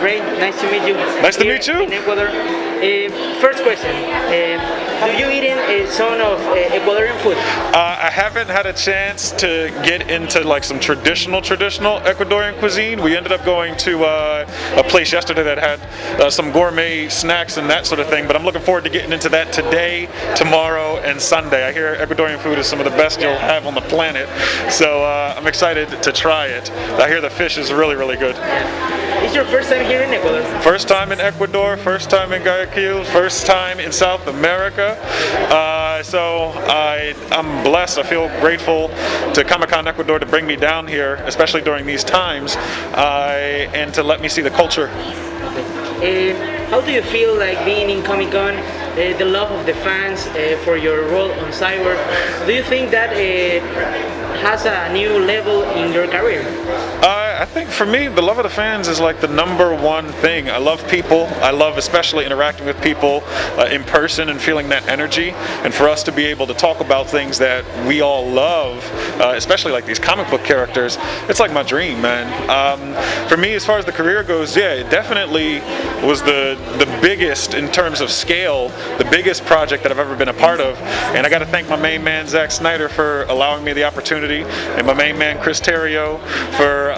Ray, nice to meet you. Nice to meet you. In Ecuador. First question. Do you eat some of Ecuadorian food? I haven't had a chance to get into like some traditional Ecuadorian cuisine. We ended up going to a place yesterday that had some gourmet snacks and that sort of thing, but I'm looking forward to getting into that today, tomorrow, and Sunday. I hear Ecuadorian food is some of the best you'll have on the planet, so I'm excited to try it. I hear the fish is really, really good. It's your first time here in Ecuador? First time in Ecuador, first time in Guayaquil, first time in South America. So I'm blessed. I feel grateful to ComicCon Ecuador to bring me down here, especially during these times, and to let me see the culture. How do you feel like being in ComicCon, the love of the fans for your role on Cyborg? Do you think that has a new level in your career? I think for me, the love of the fans is like the #1 thing. I love people. I love especially interacting with people in person and feeling that energy. And for us to be able to talk about things that we all love, especially like these comic book characters, it's like my dream, man. For me, as far as the career goes, yeah, it definitely was the biggest in terms of scale, the biggest project that I've ever been a part of. And I got to thank my main man, Zack Snyder, for allowing me the opportunity, and my main man, Chris Terrio, for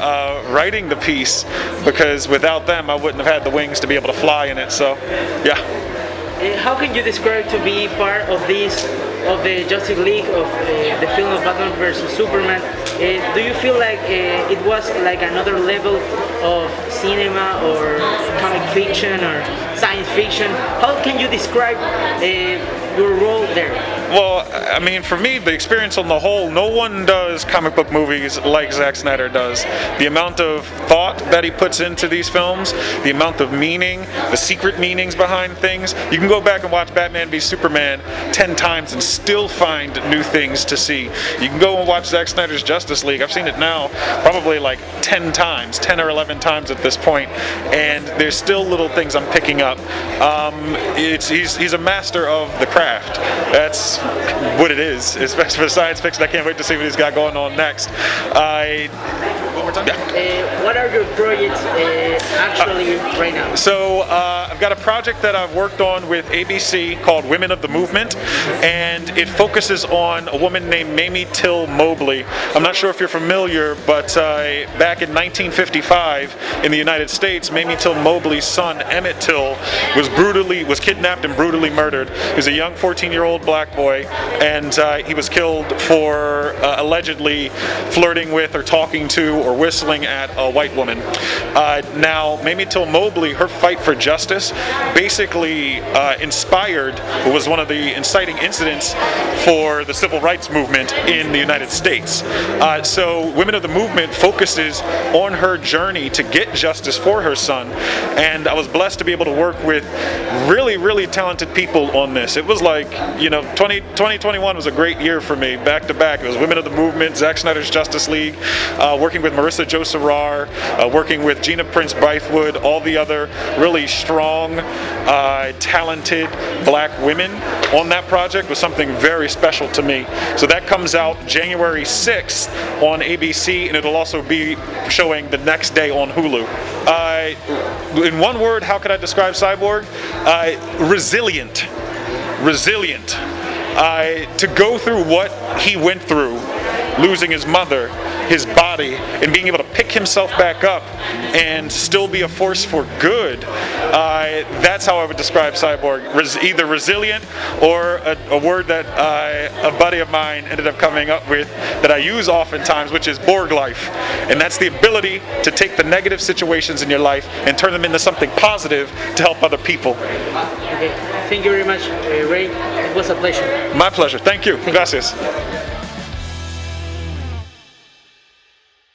writing the piece, because without them I wouldn't have had the wings to be able to fly in it. So yeah. How can you describe to be part of the Justice League, of the film of Batman vs Superman? Do you feel like it was like another level of cinema or comic fiction or science fiction? How can you describe your role there? Well, I mean, for me, the experience on the whole, no one does comic book movies like Zack Snyder does. The amount of thought that he puts into these films, the amount of meaning, the secret meanings behind things. You can go back and watch Batman v Superman 10 times and still find new things to see. You can go and watch Zack Snyder's Justice League. I've seen it now probably like 10 times, 10 or 11 times at this point, and there's still little things I'm picking up. He's a master of the craft. That's what it is, especially for science fiction. I can't wait to see what he's got going on next. What are your projects actually right now? So I've got a project that I've worked on with ABC called Women of the Movement, and it focuses on a woman named Mamie Till Mobley. I'm not sure if you're familiar, but back in 1955 in the United States, Mamie Till Mobley's son Emmett Till was kidnapped and brutally murdered. He was a young 14-year-old black boy, and he was killed for allegedly flirting with or talking to or whistling at a white woman. Now, Mamie Till Mobley, her fight for justice basically was one of the inciting incidents for the civil rights movement in the United States. So Women of the Movement focuses on her journey to get justice for her son, and I was blessed to be able to work with really, really talented people on this. It was like, 2021 was a great year for me, back to back. It was Women of the Movement, Zack Snyder's Justice League, working with Marissa Jo Sarar, working with Gina Prince Bythewood, all the other really strong, talented black women on that project was something very special to me. So that comes out January 6th on ABC, and it'll also be showing the next day on Hulu. In one word, how could I describe Cyborg? Resilient. Resilient. To go through what he went through, losing his mother, his body, and being able to pick himself back up and still be a force for good, that's how I would describe Cyborg. Either resilient or a word that a buddy of mine ended up coming up with that I use oftentimes, which is Borg life. And that's the ability to take the negative situations in your life and turn them into something positive to help other people. Okay. Thank you very much, Ray. It was a pleasure. My pleasure. Thank you. Gracias.